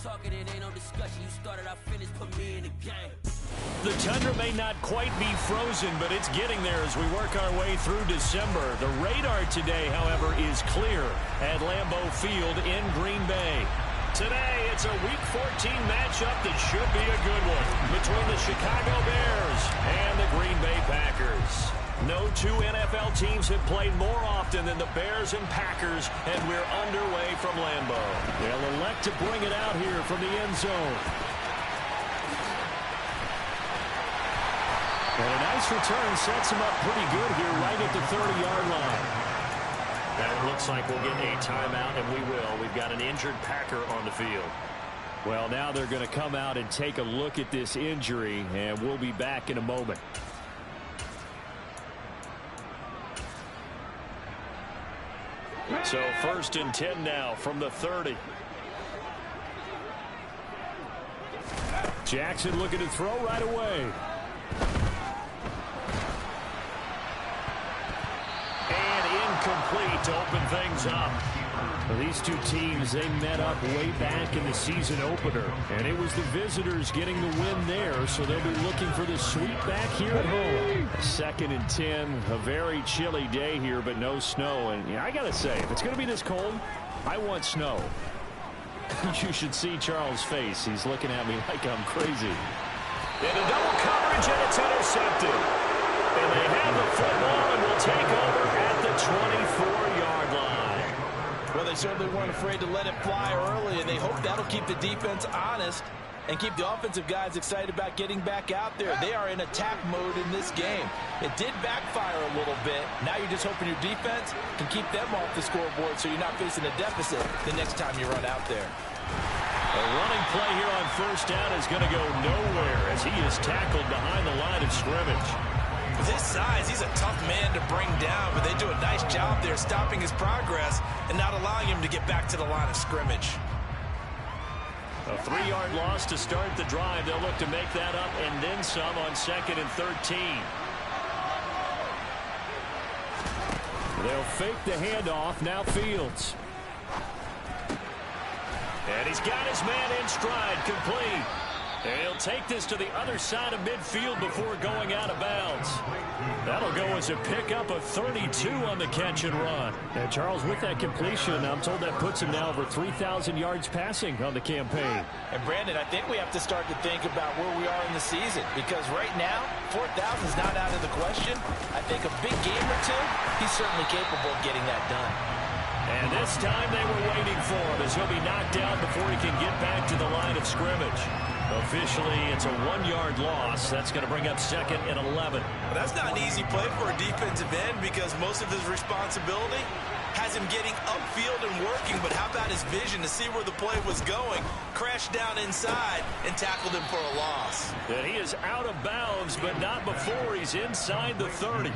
talking, it ain't no discussion. You started, I finished, put me in the game. The tundra may not quite be frozen, but it's getting there as we work our way through December. The radar today, however, is clear at Lambeau Field in Green Bay. Today, it's a Week 14 matchup that should be a good one between the Chicago Bears and the Green Bay Packers. No two NFL teams have played more often than the Bears and Packers, and we're underway from Lambeau. They'll elect to bring it out here from the end zone. And a nice return sets him up pretty good here right at the 30-yard line. That looks like we'll get a timeout, and we will. We've got an injured Packer on the field. Well, now they're going to come out and take a look at this injury, and we'll be back in a moment. So 1st and 10 now from the 30. Jackson looking to throw right away. Incomplete to open things up. Well, these two teams, they met up way back in the season opener, and it was the visitors getting the win there, so they'll be looking for the sweep back here at home. 2nd and 10, a very chilly day here, but no snow. And yeah, I gotta say, if it's gonna be this cold, I want snow. You should see Charles' face. He's looking at me like I'm crazy. Into double coverage, and it's intercepted. And they have the football and will take over at the 24-yard line. Well, they certainly weren't afraid to let it fly early, and they hope that'll keep the defense honest and keep the offensive guys excited about getting back out there. They are in attack mode in this game. It did backfire a little bit. Now you're just hoping your defense can keep them off the scoreboard so you're not facing a deficit the next time you run out there. A running play here on 1st down is going to go nowhere as he is tackled behind the line of scrimmage. With his size, he's a tough man to bring down, but they do a nice job there stopping his progress and not allowing him to get back to the line of scrimmage. A 3-yard loss to start the drive. They'll look to make that up and then some on 2nd and 13. They'll fake the handoff. Now Fields. And he's got his man in stride, complete. And he'll take this to the other side of midfield before going out of bounds. That'll go as a pickup of 32 on the catch and run. And Charles, with that completion, I'm told that puts him now over 3,000 yards passing on the campaign. And Brandon, I think we have to start to think about where we are in the season, because right now, 4,000 is not out of the question. I think a big game or two, he's certainly capable of getting that done. And this time they were waiting for him as he'll be knocked out before he can get back to the line of scrimmage. Officially, it's a 1-yard loss. That's going to bring up 2nd and 11. Well, that's not an easy play for a defensive end because most of his responsibility has him getting upfield and working, but how about his vision to see where the play was going, crashed down inside, and tackled him for a loss. And he is out of bounds, but not before he's inside the 30.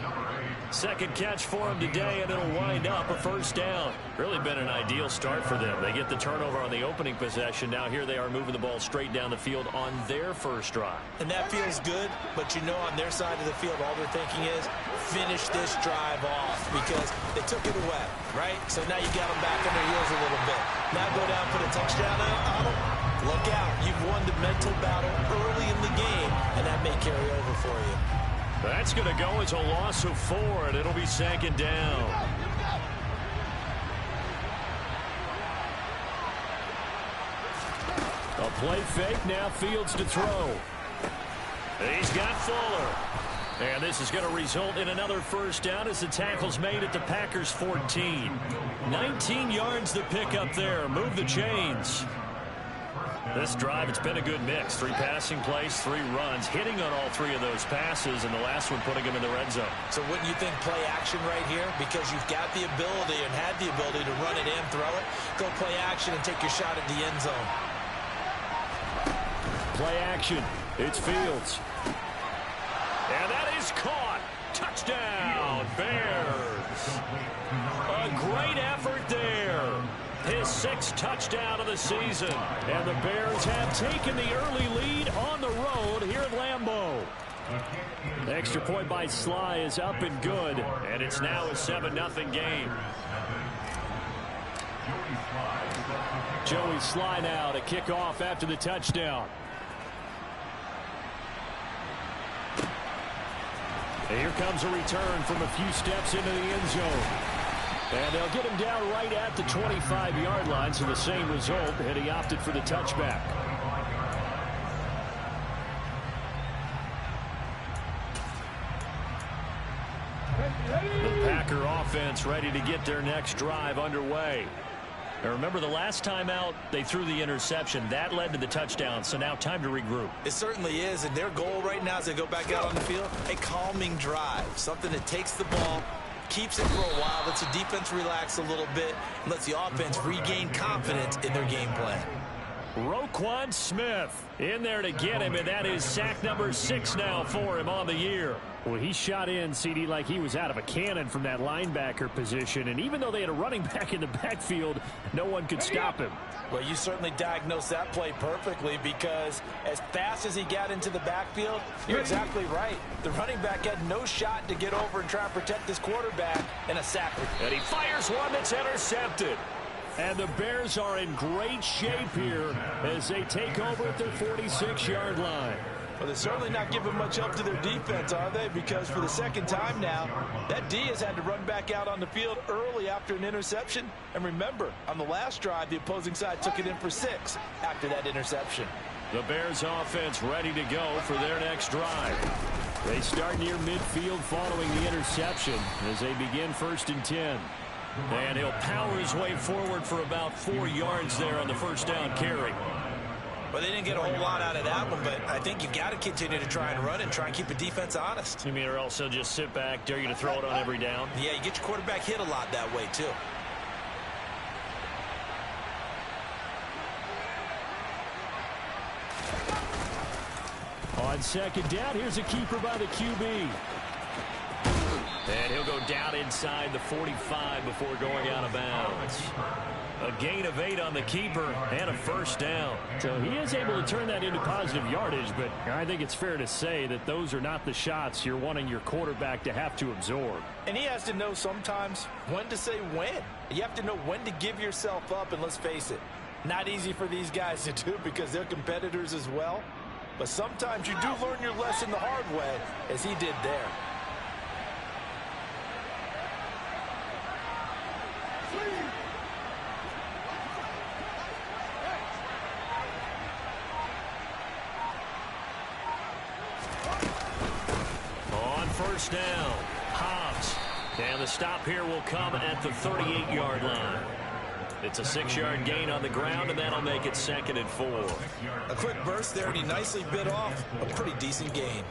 Second catch for him today, and it'll wind up a 1st down. Really been an ideal start for them. They get the turnover on the opening possession. Now here they are moving the ball straight down the field on their first drive. And that feels good, but you know on their side of the field, all they're thinking is finish this drive off because they took it away, right? So now you got them back on their heels a little bit. Now go down, put a touchdown on them. Look out. You've won the mental battle early in the game, and that may carry over for you. That's going to go as a loss of 4, and it'll be 2nd down. A play fake, now Fields to throw. He's got Fuller. And this is going to result in another 1st down as the tackle's made at the Packers' 14. 19 yards to pick up there. Move the chains. This drive, it's been a good mix. 3 passing plays, 3 runs, hitting on all 3 of those passes, and the last one putting him in the red zone. So wouldn't you think play action right here? Because you've got the ability and had the ability to run it in, throw it, go play action and take your shot at the end zone. Play action. It's Fields. And that is caught. Touchdown, Bears. A great effort there. His 6th touchdown of the season. And the Bears have taken the early lead on the road here at Lambeau. The extra point by Sly is up and good. And it's now a 7-0 game. Joey Sly now to kick off after the touchdown. Here comes a return from a few steps into the end zone. And they'll get him down right at the 25-yard line, so the same result, and he opted for the touchback. The Packer offense ready to get their next drive underway. Now remember, the last time out, they threw the interception. That led to the touchdown, so now time to regroup. It certainly is, and their goal right now as they go back out on the field, a calming drive, something that takes the ball, keeps it for a while, lets the defense relax a little bit, and lets the offense regain confidence in their game plan. Roquan Smith in there to get him, and that is sack number 6 now for him on the year. Well, he shot in, CD, like he was out of a cannon from that linebacker position, and even though they had a running back in the backfield, no one could stop him. Well, you certainly diagnosed that play perfectly, because as fast as he got into the backfield, you're exactly right. The running back had no shot to get over and try and protect this quarterback, and a sack. And he fires one that's intercepted. And the Bears are in great shape here as they take over at their 46-yard line. Well, they're certainly not giving much up to their defense, are they? Because for the second time now, that D has had to run back out on the field early after an interception. And remember, on the last drive, the opposing side took it in for 6 after that interception. The Bears offense ready to go for their next drive. They start near midfield following the interception as they begin 1st and 10. And he'll power his way forward for about 4 yards there on the first down carry. Well, they didn't get a whole lot out of that one, but I think you've got to continue to try and run and try and keep the defense honest. You mean, or else they'll just sit back, dare you to throw it on every down? Yeah, you get your quarterback hit a lot that way, too. On 2nd down, here's a keeper by the QB. And he'll go down inside the 45 before going out of bounds. A gain of 8 on the keeper and a first down. So he is able to turn that into positive yardage, but I think it's fair to say that those are not the shots you're wanting your quarterback to have to absorb. And he has to know sometimes when to say when. You have to know when to give yourself up, and let's face it, not easy for these guys to do because they're competitors as well. But sometimes you do learn your lesson the hard way, as he did there. First down, Hobbs. And the stop here will come at the 38-yard line. It's a 6-yard gain on the ground, and that'll make it 2nd and 4. A quick burst there, and he nicely bit off a pretty decent gain.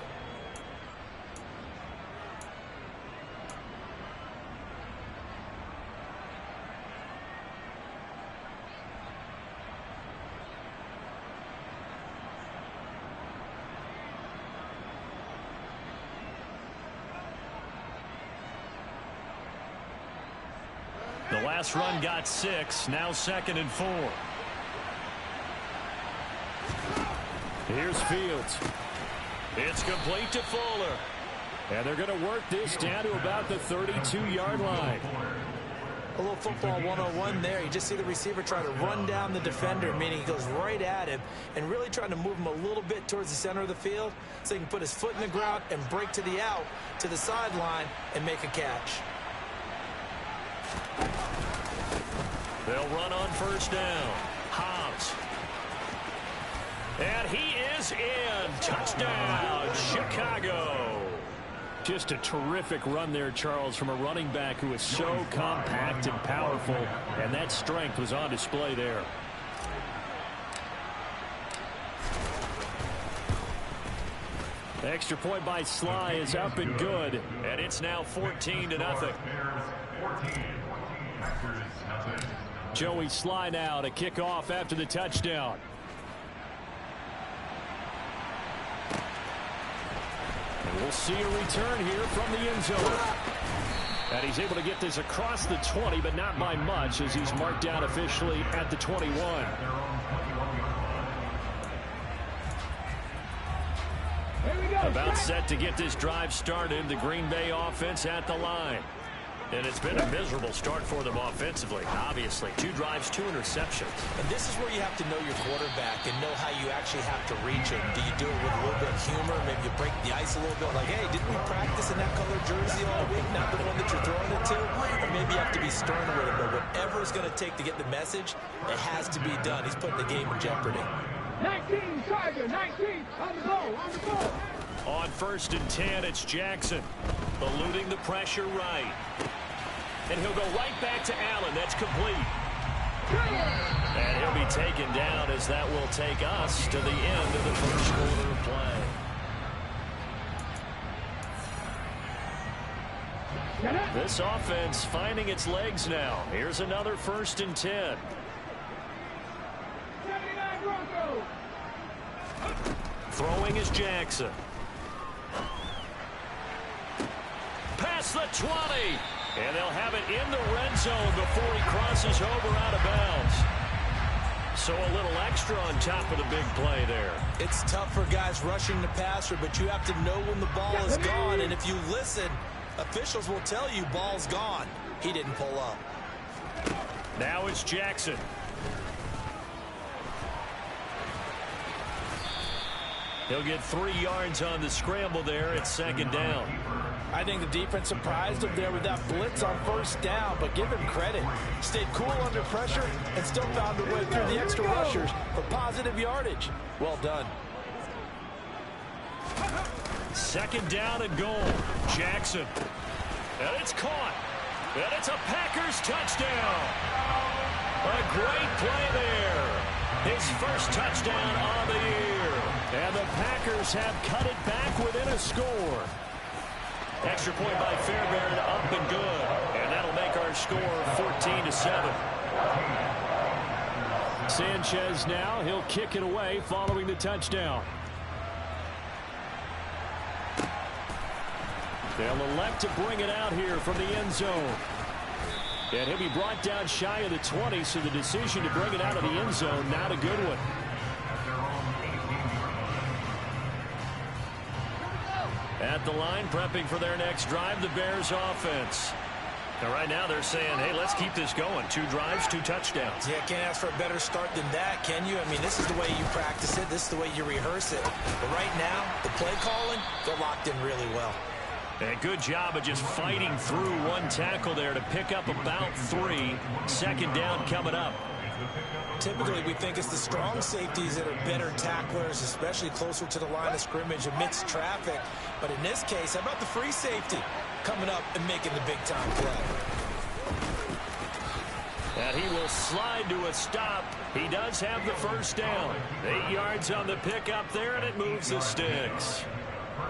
The last run got 6, now 2nd and 4. Here's Fields. It's complete to Fuller. And they're going to work this down to about the 32-yard line. A little football 101 there. You just see the receiver try to run down the defender, meaning he goes right at him and really trying to move him a little bit towards the center of the field so he can put his foot in the ground and break to the out, to the sideline, and make a catch. They'll run on first down. Hobbs. And he is in. Touchdown, Chicago. Just a terrific run there, Charles, from a running back who is so compact and powerful, and that strength was on display there. The extra point by Sly is up and good, and it's now 14-0. Joey Sly now to kick off after the touchdown. And we'll see a return here from the end zone. And he's able to get this across the 20, but not by much, as he's marked down officially at the 21. About set to get this drive started. The Green Bay offense at the line. And it's been a miserable start for them offensively. Obviously, 2 drives, 2 interceptions. And this is where you have to know your quarterback and know how you actually have to reach him. Do you do it with a little bit of humor? Maybe you break the ice a little bit like, hey, didn't we practice in that color jersey all week? Not the one that you're throwing it to? Or maybe you have to be stern with him. But whatever it's going to take to get the message, it has to be done. He's putting the game in jeopardy. 19, Tiger, 19, on the ball, on the ball. On 1st and 10, it's Jackson. Eluding the pressure right. And he'll go right back to Allen. That's complete. And he'll be taken down as that will take us to the end of the first quarter of play. This offense finding its legs now. Here's another 1st and 10. Throwing is Jackson. Past the 20. And they'll have it in the red zone before he crosses over out of bounds. So a little extra on top of the big play there. It's tough for guys rushing the passer, but you have to know when the ball is gone. And if you listen, officials will tell you ball's gone. He didn't pull up. Now it's Jackson. He'll get 3 yards on the scramble there at 2nd down. I think the defense surprised him there with that blitz on 1st down, but give him credit. Stayed cool under pressure and still found a way through the extra rushers for positive yardage. Well done. 2nd down and goal. Jackson. And it's caught. And it's a Packers touchdown. A great play there. His first touchdown on the year. And the Packers have cut it back within a score. Extra point by Fairbairn, up and good. And that'll make our score 14-7. Sanchez now, he'll kick it away following the touchdown. They'll elect to bring it out here from the end zone. And he'll be brought down shy of the 20, so the decision to bring it out of the end zone, not a good one. At the line, prepping for their next drive, the Bears offense. And right now they're saying, hey, let's keep this going. 2 drives, 2 touchdowns. Yeah, can't ask for a better start than that, can you? I mean, this is the way you practice it. This is the way you rehearse it. But right now, the play calling, they're locked in really well. And good job of just fighting through 1 tackle there to pick up about 3. 2nd down coming up. Typically, we think it's the strong safeties that are better tacklers, especially closer to the line of scrimmage amidst traffic. But in this case, how about the free safety coming up and making the big-time play? And he will slide to a stop. He does have the 1st down. 8 yards on the pickup there, and it moves the sticks.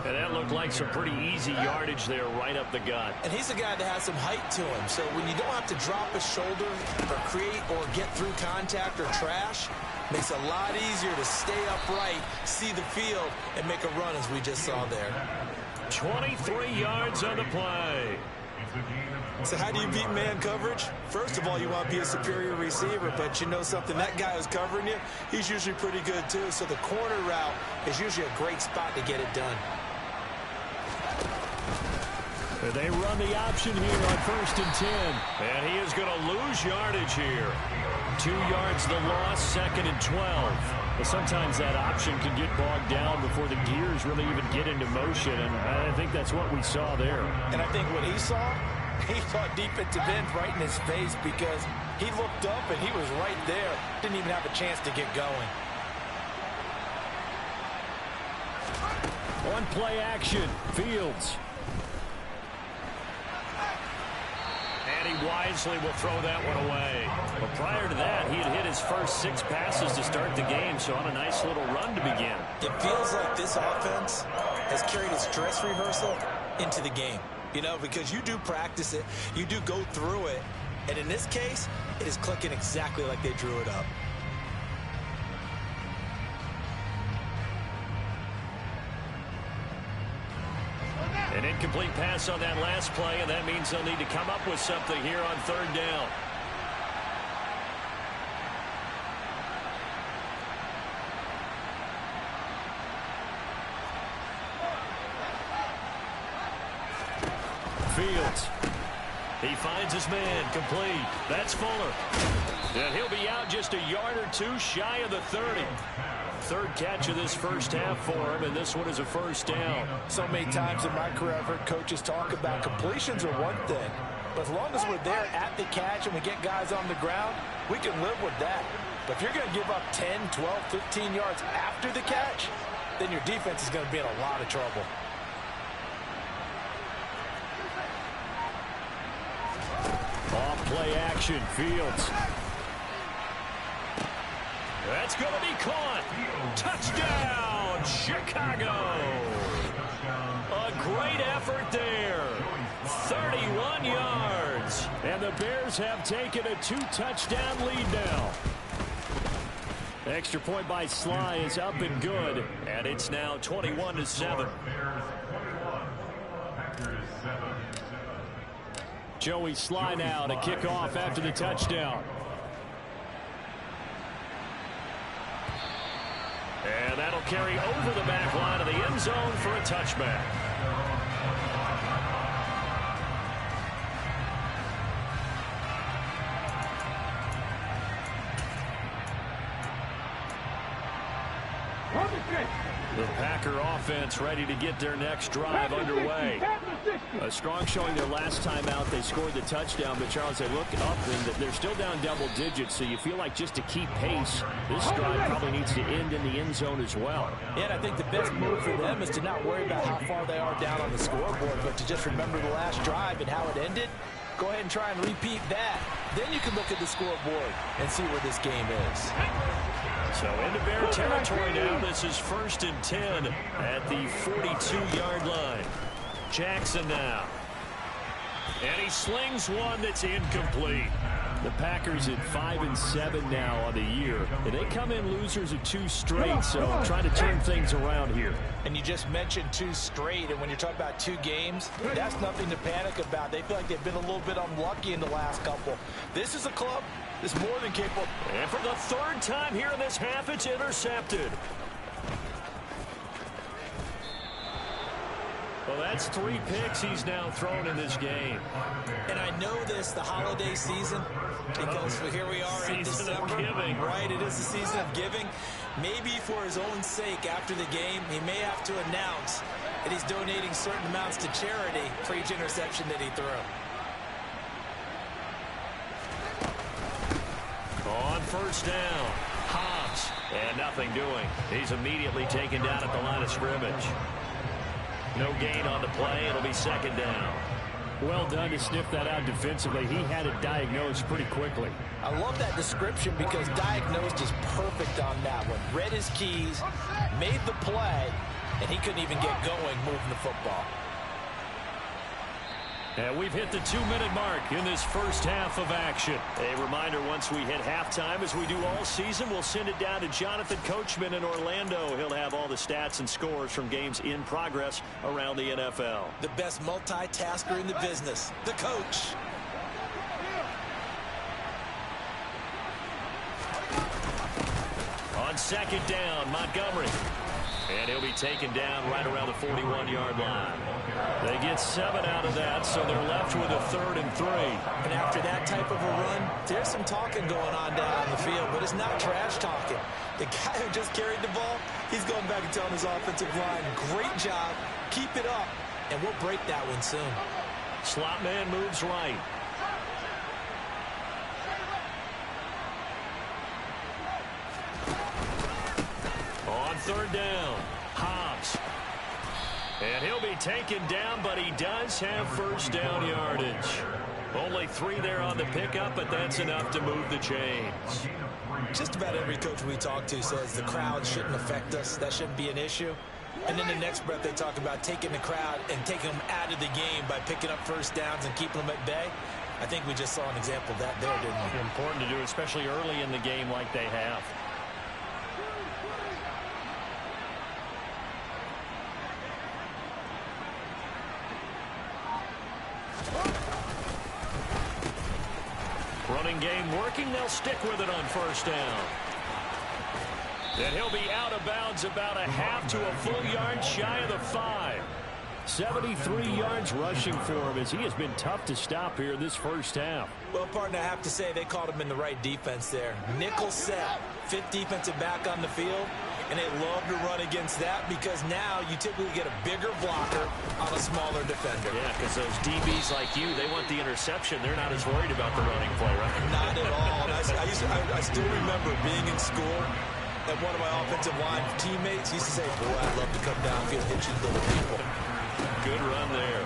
And that looked like some pretty easy yardage there right up the gut. And he's a guy that has some height to him. So when you don't have to drop a shoulder or create or get through contact or trash, makes it a lot easier to stay upright, see the field, and make a run as we just saw there. 23 yards on the play. So how do you beat man coverage? First of all, you want to be a superior receiver, but you know something, that guy who's covering you, he's usually pretty good too. So the corner route is usually a great spot to get it done. They run the option here on 1st and 10. And he is going to lose yardage here. 2 yards the loss, 2nd and 12. But sometimes that option can get bogged down before the gears really even get into motion. And I think that's what we saw there. And I think what he saw, he saw defensive end right in his face because he looked up and he was right there. Didn't even have a chance to get going. On play action, Fields. And he wisely will throw that one away. But prior to that, he had hit his first 6 passes to start the game, so on a nice little run to begin. It feels like this offense has carried its dress rehearsal into the game. You know, because you do practice it, you do go through it, and in this case, it is clicking exactly like they drew it up. An incomplete pass on that last play, and that means they'll need to come up with something here on 3rd down. Fields. He finds his man, complete. That's Fuller. And he'll be out just a yard or two shy of the 30. Third catch of this first half for him, and this one is a first down. So many times in my career I've heard coaches talk about completions are one thing, but as long as we're there at the catch and we get guys on the ground, we can live with that. But if you're going to give up 10, 12, 15 yards after the catch, then your defense is going to be in a lot of trouble. Off play action, Fields. That's going to be caught. Touchdown, Chicago. A great effort there. 31 yards. And the Bears have taken a 2-touchdown lead now. Extra point by Sly is up and good. And it's now 21-7. Joey Sly now to kick off after the touchdown. And that'll carry over the back line of the end zone for a touchback. The Packer offense ready to get their next drive underway. A strong showing their last time out. They scored the touchdown, but Charles, they look up and they're still down double digits, so you feel like just to keep pace, this drive probably needs to end in the end zone as well. Yeah, and I think the best move for them is to not worry about how far they are down on the scoreboard, but to just remember the last drive and how it ended. Go ahead and try and repeat that. Then you can look at the scoreboard and see where this game is. So into Bear territory now. This is 1st and 10 at the 42-yard line. Jackson now. And he slings one that's incomplete. The Packers at 5-7 now on the year. And they come in losers of 2 straight, so trying to turn things around here. And you just mentioned 2 straight, and when you're talking about 2 games, that's nothing to panic about. They feel like they've been a little bit unlucky in the last couple. This is a club that's more than capable. And for the 3rd time here in this half, it's intercepted. Well, that's 3 picks he's now thrown in this game. And I know this, the holiday season, because here we are in December. Season of giving. Right, it is the season of giving. Maybe for his own sake, after the game, he may have to announce that he's donating certain amounts to charity for each interception that he threw. On 1st down, Hobbs, and nothing doing. He's immediately taken down at the line of scrimmage. No gain on the play. It'll be 2nd down. Well done to sniff that out defensively. He had it diagnosed pretty quickly. I love that description because diagnosed is perfect on that one. Read his keys, made the play, and he couldn't even get going moving the football. And we've hit the 2-minute mark in this first half of action. A reminder, once we hit halftime, as we do all season, we'll send it down to Jonathan Coachman in Orlando. He'll have all the stats and scores from games in progress around the NFL. The best multitasker in the business, the coach. On 2nd down, Montgomery. And he'll be taken down right around the 41-yard line. They get 7 out of that, so they're left with a 3rd and 3. And after that type of a run, there's some talking going on down on the field, but it's not trash talking. The guy who just carried the ball, he's going back and telling his offensive line, great job, keep it up, and we'll break that one soon. Slot man moves right. On 3rd down, Hobbs. And he'll be taken down, but he does have 1st down yardage. Only 3 there on the pickup, but that's enough to move the chains. Just about every coach we talk to says the crowd shouldn't affect us. That shouldn't be an issue. And in the next breath, they talk about taking the crowd and taking them out of the game by picking up 1st downs and keeping them at bay. I think we just saw an example of that there, didn't we? Important to do, especially early in the game like they have. Running game working. They'll stick with it on 1st down. And he'll be out of bounds about a half to a full yard shy of the 5. 73 yards rushing for him as he has been tough to stop here this first half. Well, partner, I have to say they called him in the right defense there. Nickel set, fifth defensive back on the field, and they love to run against that because now you typically get a bigger blocker on a smaller defender. Yeah, because those DBs like you, they want the interception. They're not as worried about the running play, right? Not at all. I still remember being in school, and one of my offensive line teammates used to say, boy, I'd love to come downfield and hit you little people. Good run there.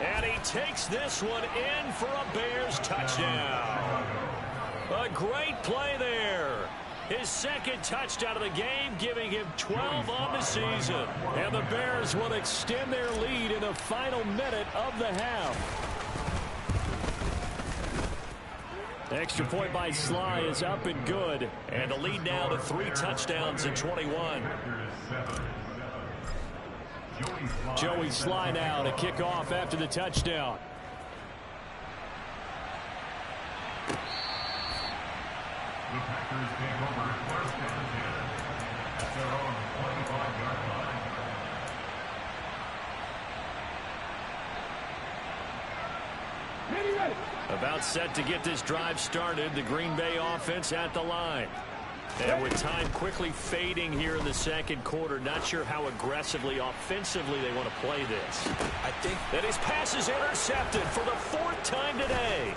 And he takes this one in for a Bears touchdown. A great play there. His second touchdown of the game, giving him 12 on the season. And the Bears will extend their lead in the final minute of the half. Extra point by Sly is up and good. And the lead now to 3 touchdowns in 21. Joey Sly now to kick off after the touchdown. The Packers take over first and 10 at their own 25-yard line. About set to get this drive started. The Green Bay offense at the line. And with time quickly fading here in the second quarter, not sure how aggressively, offensively they want to play this. I think that his pass is intercepted for the 4th time today.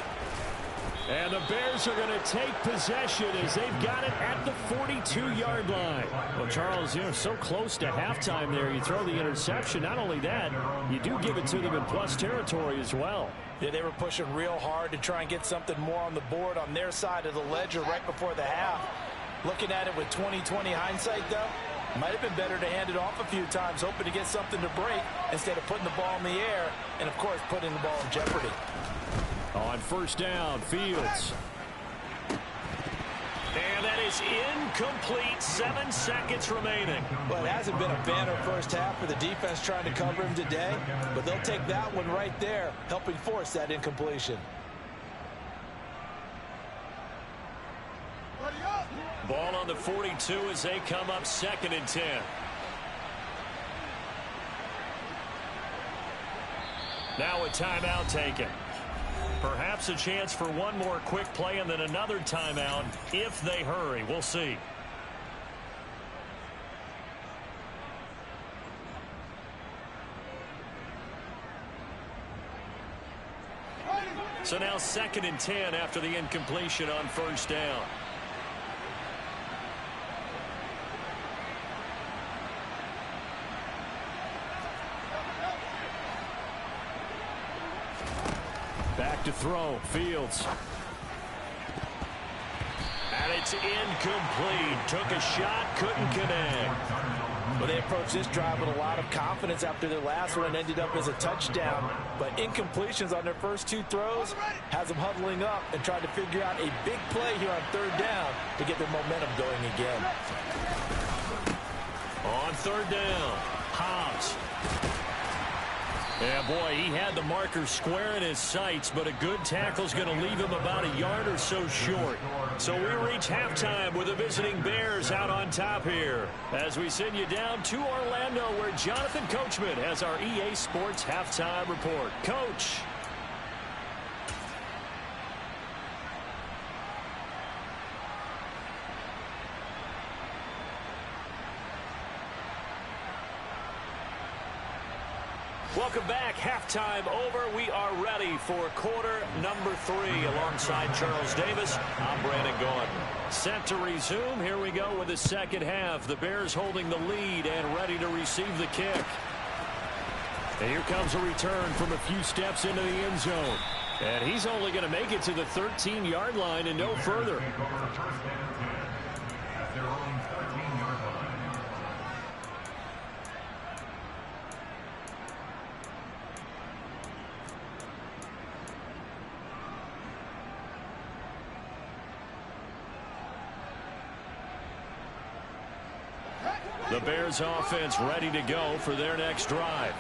And the Bears are going to take possession as they've got it at the 42-yard line. Well, Charles, so close to halftime there. You throw the interception. Not only that, you do give it to them in plus territory as well. Yeah, they were pushing real hard to try and get something more on the board on their side of the ledger right before the half. Looking at it with 20/20 hindsight, though, might have been better to hand it off a few times, hoping to get something to break instead of putting the ball in the air and, of course, putting the ball in jeopardy. On first down, Fields. And that is incomplete. 7 seconds remaining. Well, it hasn't been a banner first half for the defense trying to cover him today, but they'll take that one right there, helping force that incompletion. Ball on the 42 as they come up 2nd and 10. Now a timeout taken. Perhaps a chance for one more quick play and then another timeout if they hurry. We'll see. So now 2nd and 10 after the incompletion on first down. Back to throw. Fields. And it's incomplete. Took a shot, couldn't connect. Well, they approached this drive with a lot of confidence after their last one and ended up as a touchdown. But incompletions on their first 2 throws has them huddling up and trying to figure out a big play here on 3rd down to get their momentum going again. On 3rd down, Hobbs. Yeah, boy, he had the marker square in his sights, but a good tackle is going to leave him about a yard or so short. So we reach halftime with the visiting Bears out on top here as we send you down to Orlando where Jonathan Coachman has our EA Sports halftime report. Coach. Welcome back. Halftime over. We are ready for quarter number 3 alongside Charles Davis. I'm Brandon Gordon. Set to resume. Here we go with the second half. The Bears holding the lead and ready to receive the kick. And here comes a return from a few steps into the end zone. And he's only going to make it to the 13-yard line and no further. The Bears offense ready to go for their next drive.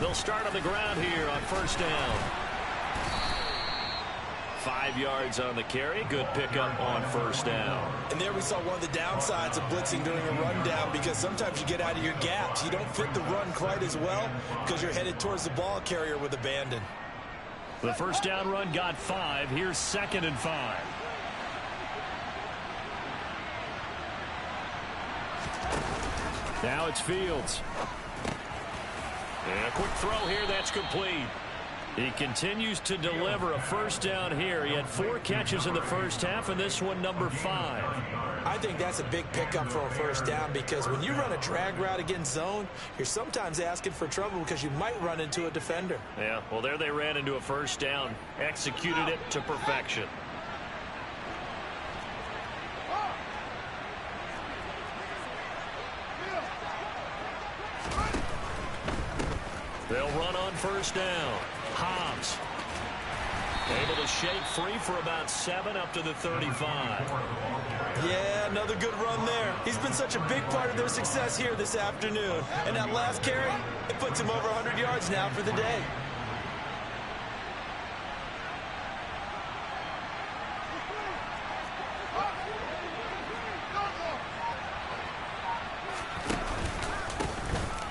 They'll start on the ground here on first down. 5 yards on the carry. Good pickup on first down. And there we saw one of the downsides of blitzing during a rundown, because sometimes you get out of your gaps. You don't fit the run quite as well because you're headed towards the ball carrier with abandon. The first down run got 5. Here's 2nd and 5. Now it's Fields. And a quick throw here that's complete. He continues to deliver a first down here. He had 4 catches in the first half, and this one number 5. I think that's a big pickup for a first down, because when you run a drag route against zone, you're sometimes asking for trouble because you might run into a defender. Yeah, well, there they ran into a first down. Executed it to perfection. They'll run on first down. Hobbs able to shake free for about 7 up to the 35. Yeah, another good run there. He's been such a big part of their success here this afternoon. And that last carry, it puts him over 100 yards now for the day.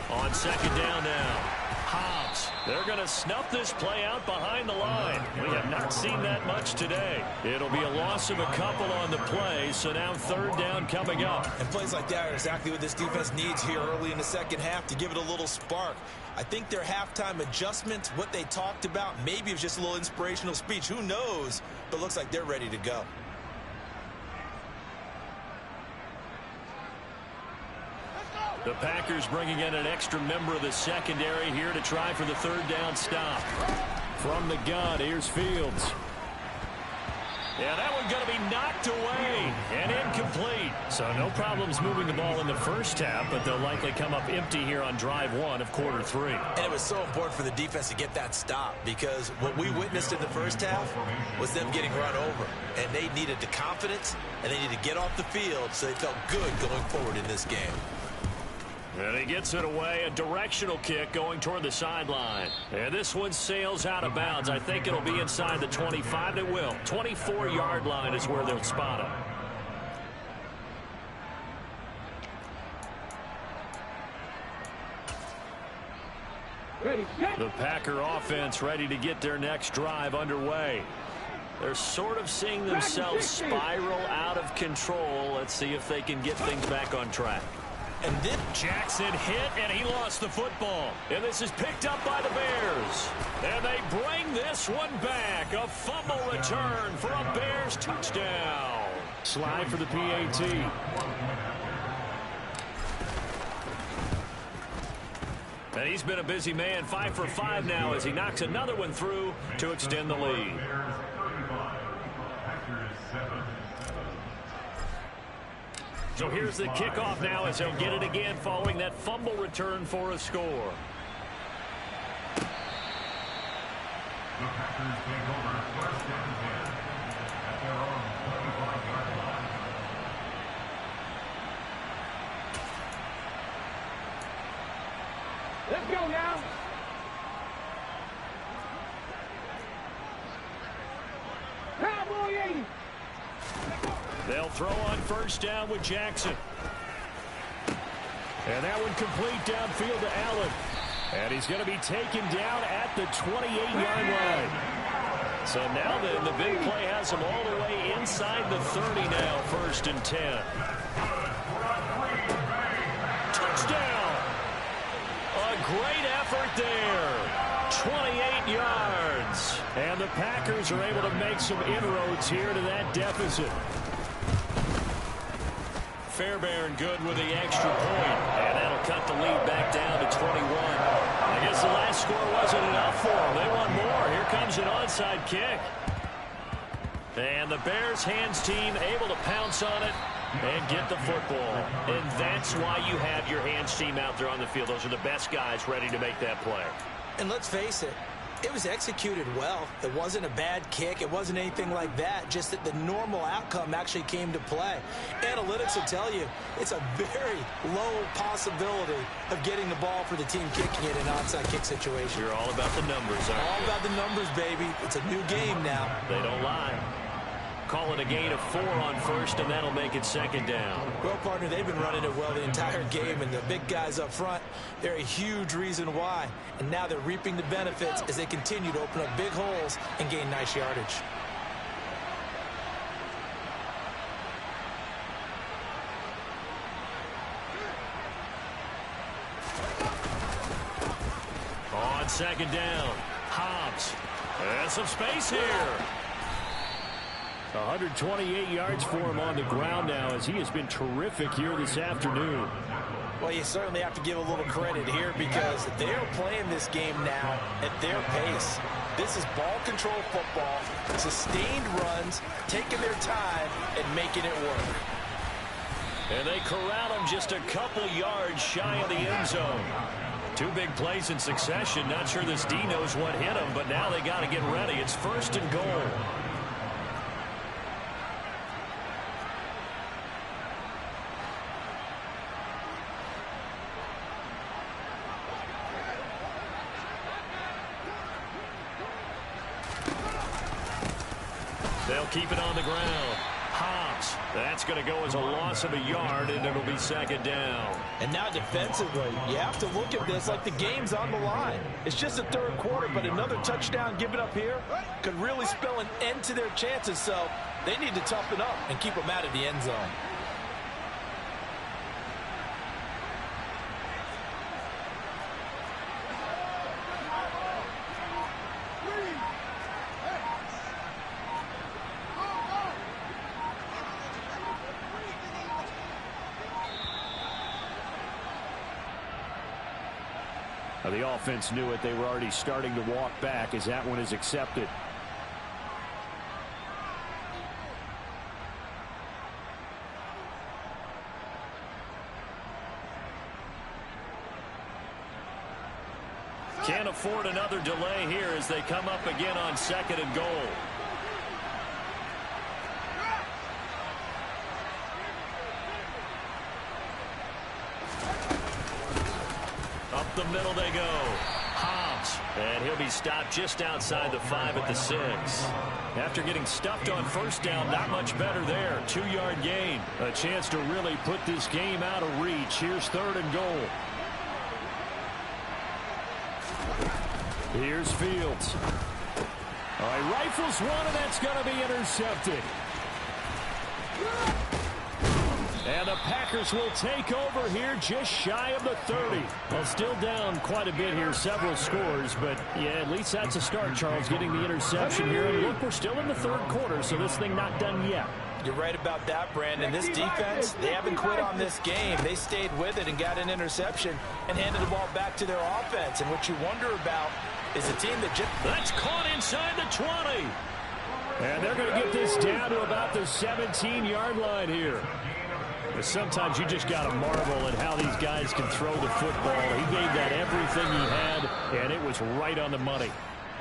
On second down now. Hobbs. They're going to snuff this play out behind the line. We have not seen that much today. It'll be a loss of a couple on the play, so now 3rd down coming up. And plays like that are exactly what this defense needs here early in the second half to give it a little spark. I think their halftime adjustments, what they talked about, maybe it was just a little inspirational speech. Who knows? But looks like they're ready to go. The Packers bringing in an extra member of the secondary here to try for the 3rd down stop. From the gun, here's Fields. Yeah, that one going to be knocked away and incomplete. So no problems moving the ball in the first half, but they'll likely come up empty here on drive 1 of quarter 3. And it was so important for the defense to get that stop, because what we witnessed in the first half was them getting run over. And they needed the confidence, and they needed to get off the field so they felt good going forward in this game. And he gets it away, a directional kick going toward the sideline. And this one sails out of bounds. I think it'll be inside the 25. It will. 24-yard line is where they'll spot it. The Packer offense ready to get their next drive underway. They're sort of seeing themselves spiral out of control. Let's see if they can get things back on track. And then Jackson hit, and he lost the football. And this is picked up by the Bears. And they bring this one back. A fumble return for a Bears touchdown. Slide for the PAT. And he's been a busy man. 5 for 5 now as he knocks another one through to extend the lead. So here's the kickoff now as he'll get it again following that fumble return for a score. The Packers take over 1st and 10 at their own 25-yard line. Let's go now. Cowboy 80. They'll throw on first down with Jackson. And that one complete downfield to Allen. And he's going to be taken down at the 28-yard line. So now then, the big play has him all the way inside the 30 now, 1st and 10. Touchdown! A great effort there. 28 yards. And the Packers are able to make some inroads here to that deficit. Fairbairn good with the extra point. And that'll cut the lead back down to 21. I guess the last score wasn't enough for them. They want more. Here comes an onside kick. And the Bears hands team able to pounce on it and get the football. And that's why you have your hands team out there on the field. Those are the best guys ready to make that play. And let's face it, It was executed well. It wasn't a bad kick. It wasn't anything like that. Just that the normal outcome actually came to play. Analytics will tell you it's a very low possibility of getting the ball for the team kicking it in an onside kick situation. You're all about the numbers, aren't you? All about the numbers, baby. It's a new game now. They don't lie. Call it a gain of 4 on first, and that'll make it second down. Well, partner, they've been running it well the entire game, and the big guys up front, they're a huge reason why. And now they're reaping the benefits as they continue to open up big holes and gain nice yardage. On second down, Hobbs. There's some space here. 128 yards for him on the ground now as he has been terrific here this afternoon. Well, you certainly have to give a little credit here because they're playing this game now at their pace. This is ball control football, sustained runs, taking their time and making it work. And they corral him just a couple yards shy of the end zone. 2 big plays in succession. Not sure this D knows what hit him, but now they got to get ready. It's first and goal. They'll keep it on the ground. Hobbs. That's going to go as a loss of a yard, and it'll be second down. And now defensively, you have to look at this like the game's on the line. It's just the third quarter, but another touchdown given up here could really spell an end to their chances, so they need to toughen up and keep them out of the end zone. The offense knew it. They were already starting to walk back as that one is accepted. Can't afford another delay here as they come up again on second and goal. Up the middle they go. Hobbs. And he'll be stopped just outside the 5 at the 6. After getting stuffed on first down, not much better there. 2-yard gain. A chance to really put this game out of reach. Here's third and goal. Here's Fields. All right, rifles one, and that's going to be intercepted. And the Packers will take over here just shy of the 30. Well, still down quite a bit here, several scores, but yeah, at least that's a start, Charles, getting the interception here. And look, we're still in the third quarter, so this thing not done yet. You're right about that, Brandon. This defense, they haven't quit on this game. They stayed with it and got an interception and handed the ball back to their offense. And what you wonder about is a team that just... That's caught inside the 20. And they're going to get this down to about the 17-yard line here. Sometimes you just got to marvel at how these guys can throw the football. He gave that everything he had, and it was right on the money.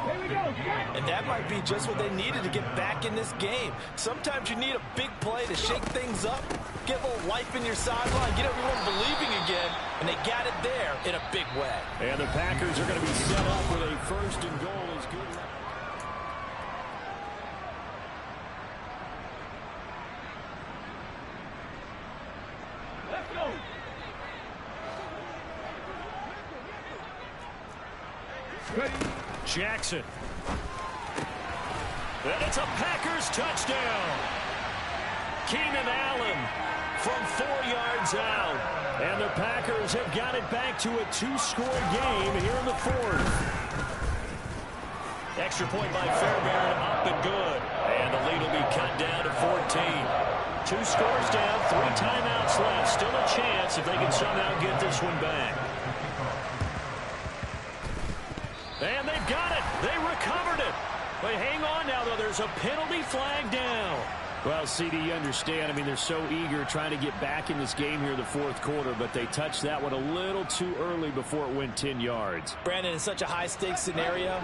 And that might be just what they needed to get back in this game. Sometimes you need a big play to shake things up, get a little life in your sideline, get everyone believing again, and they got it there in a big way. And the Packers are going to be set up with a first and goal as good. Jackson. And it's a Packers touchdown. Keenan Allen from 4 yards out. And the Packers have got it back to a 2-score game here in the fourth. Extra point by Fairbairn, up and good. And the lead will be cut down to 14. 2 scores down, 3 timeouts left. Still a chance if they can somehow get this one back. And they've got it. They recovered it. But hang on now, though. There's a penalty flag down. Well, CD, you understand. I mean, they're so eager trying to get back in this game here in the fourth quarter, but they touched that one a little too early before it went 10 yards. Brandon, in such a high-stakes scenario,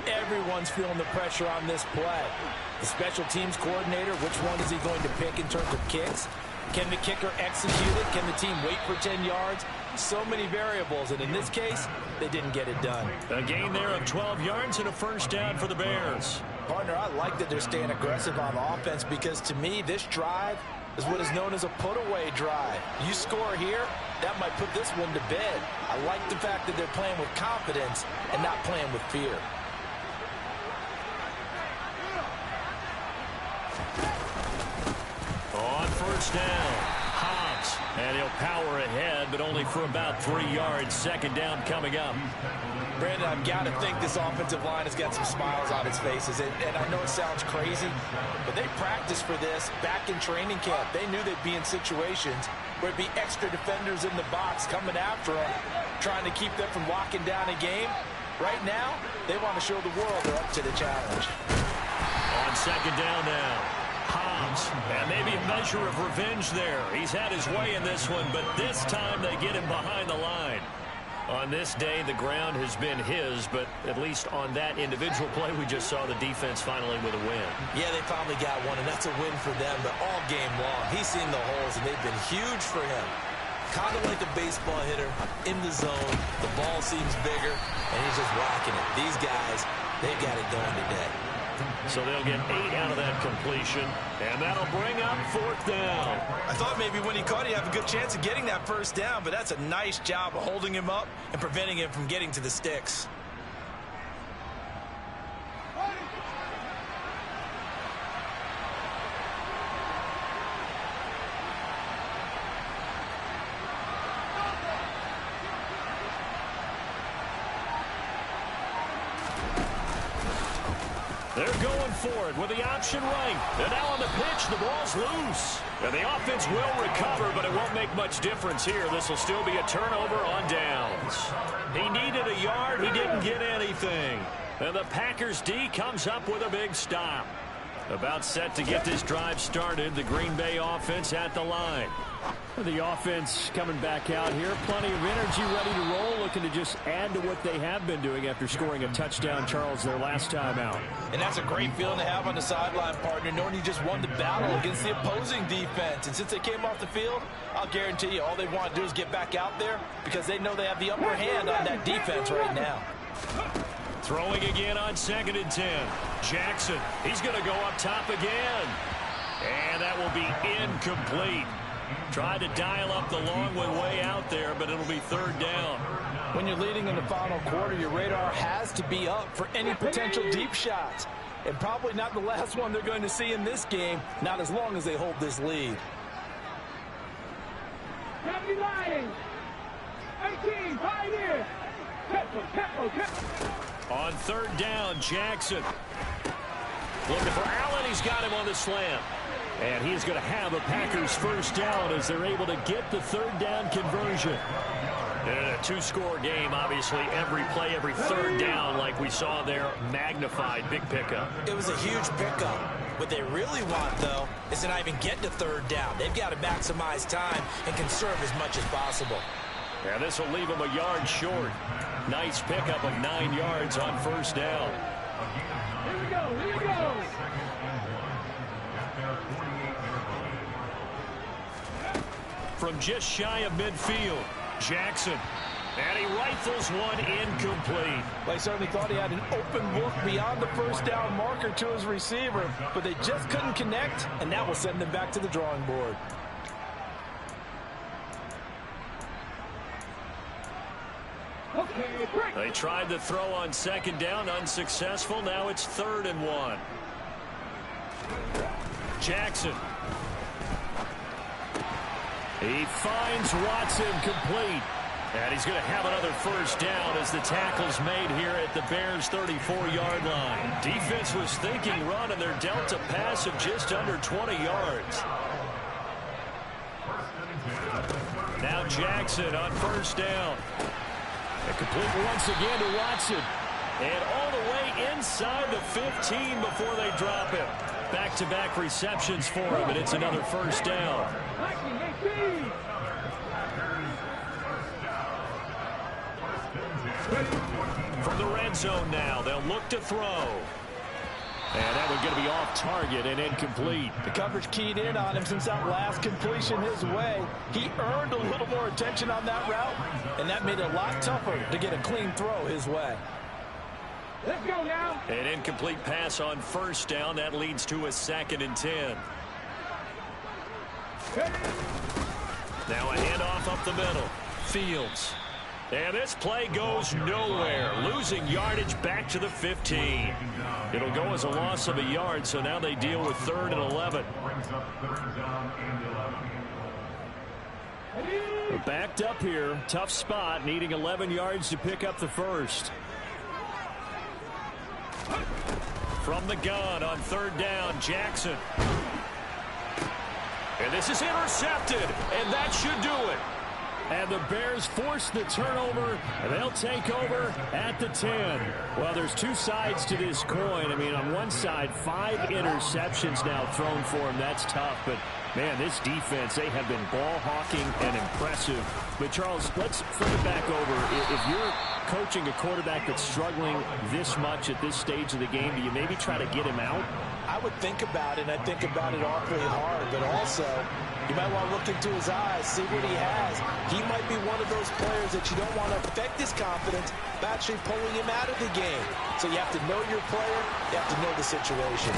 Everyone's feeling the pressure on this play. The special teams coordinator, which one is he going to pick in terms of kicks? Can the kicker execute it? Can the team wait for 10 yards? So many variables, and in this case, they didn't get it done. A gain there of 12 yards and a first down for the Bears. Partner, I like that they're staying aggressive on offense because, to me, this drive is what is known as a put-away drive. You score here, that might put this one to bed. I like the fact that they're playing with confidence and not playing with fear. On first down, Hobbs, and he'll power ahead, but only for about 3 yards. Second down coming up. Brandon, I've got to think this offensive line has got some smiles on its faces, and I know it sounds crazy, but they practiced for this back in training camp. They knew they'd be in situations where it'd be extra defenders in the box coming after them, trying to keep them from locking down a game. Right now, they want to show the world they're up to the challenge. On second down now, Hobbs, and maybe a measure of revenge there. He's had his way in this one, but this time they get him behind the line. On this day, the ground has been his, but at least on that individual play, we just saw the defense finally with a win. Yeah, they finally got one, and that's a win for them, but all game long, he's seen the holes, and they've been huge for him. Kind of like a baseball hitter, in the zone, the ball seems bigger, and he's just whacking it. These guys, they've got it going today. So they'll get 8 out of that completion, and that'll bring up fourth down. I thought maybe when he caught it, he'd have a good chance of getting that first down, but that's a nice job of holding him up and preventing him from getting to the sticks. They're going for it with the option right. And now on the pitch, the ball's loose. And the offense will recover, but it won't make much difference here. This will still be a turnover on downs. He needed a yard. He didn't get anything. And the Packers D comes up with a big stop. About set to get this drive started. The Green Bay offense at the line. The offense coming back out here. Plenty of energy, ready to roll, looking to just add to what they have been doing after scoring a touchdown, Charles, their last time out. And that's a great feeling to have on the sideline, partner, knowing you just won the battle against the opposing defense. And since they came off the field, I'll guarantee you all they want to do is get back out there because they know they have the upper hand on that defense right now. Throwing again on 2nd and 10. Jackson, he's going to go up top again. And that will be incomplete. Tried to dial up the long one way out there, but it'll be third down. When you're leading in the final quarter, your radar has to be up for any potential deep shots. And probably not the last one they're going to see in this game, not as long as they hold this lead. 18, Pioneer. On third down, Jackson. Looking for Allen. He's got him on the slant. And he's going to have a Packers first down as they're able to get the third down conversion. In a two-score game, obviously, every play, every third down, like we saw there, magnified, big pickup. It was a huge pickup. What they really want, though, is to not even get to third down. They've got to maximize time and conserve as much as possible. And this will leave them a yard short. Nice pickup of 9 yards on first down. Here we go, here we go. From just shy of midfield, Jackson. And he rifles one incomplete. They certainly thought he had an open look beyond the first down marker to his receiver, but they just couldn't connect, and that will send them back to the drawing board. They tried to throw on second down, unsuccessful. Now it's 3rd and 1. Jackson. He finds Watson complete. And he's going to have another first down as the tackle's made here at the Bears' 34-yard line. Defense was thinking run, and they're dealt a pass of just under 20 yards. Now Jackson on first down. And complete once again to Watson. And all the way inside the 15 before they drop it. Back-to-back receptions for him, and it's another first down. From the red zone now, they'll look to throw. And that one's going to be off target and incomplete. The coverage keyed in on him since that last completion his way. He earned a little more attention on that route, and that made it a lot tougher to get a clean throw his way. Let's go now. An incomplete pass on first down. That leads to a 2nd and 10. Now a handoff up the middle. Fields. And this play goes nowhere. Losing yardage back to the 15. It'll go as a loss of a yard, so now they deal with 3rd and 11. They're backed up here. Tough spot, needing 11 yards to pick up the first. From the gun on 3rd down, Jackson. And this is intercepted, and that should do it. And the Bears force the turnover. They'll take over at the 10. Well, there's two sides to this coin. I mean, on one side, 5 interceptions now thrown for him. That's tough. But, man, this defense, they have been ball hawking and impressive. But, Charles, let's flip it back over. If you're coaching a quarterback that's struggling this much at this stage of the game, do you maybe try to get him out? I would think about it, and I think about it awfully hard. But also, you might want to look into his eyes, see what he has. He might be one of those players that you don't want to affect his confidence by actually pulling him out of the game. So you have to know your player. You have to know the situation.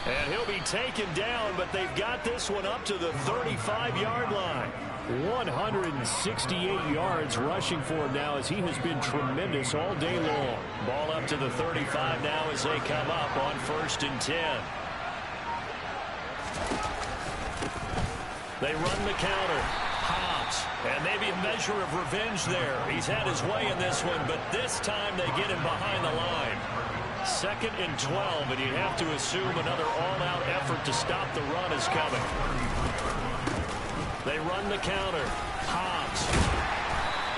And he'll be taken down, but they've got this one up to the 35-yard line. 168 yards rushing for him now as he has been tremendous all day long. Ball up to the 35 now as they come up on 1st and 10. They run the counter. Hobbs. And maybe a measure of revenge there. He's had his way in this one, but this time they get him behind the line. 2nd and 12, and you have to assume another all-out effort to stop the run is coming. They run the counter. Hobbs.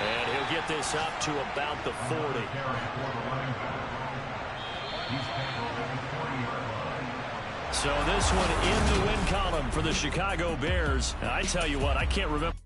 And he'll get this up to about the 40. So this one in the win column for the Chicago Bears. And I tell you what, I can't remember.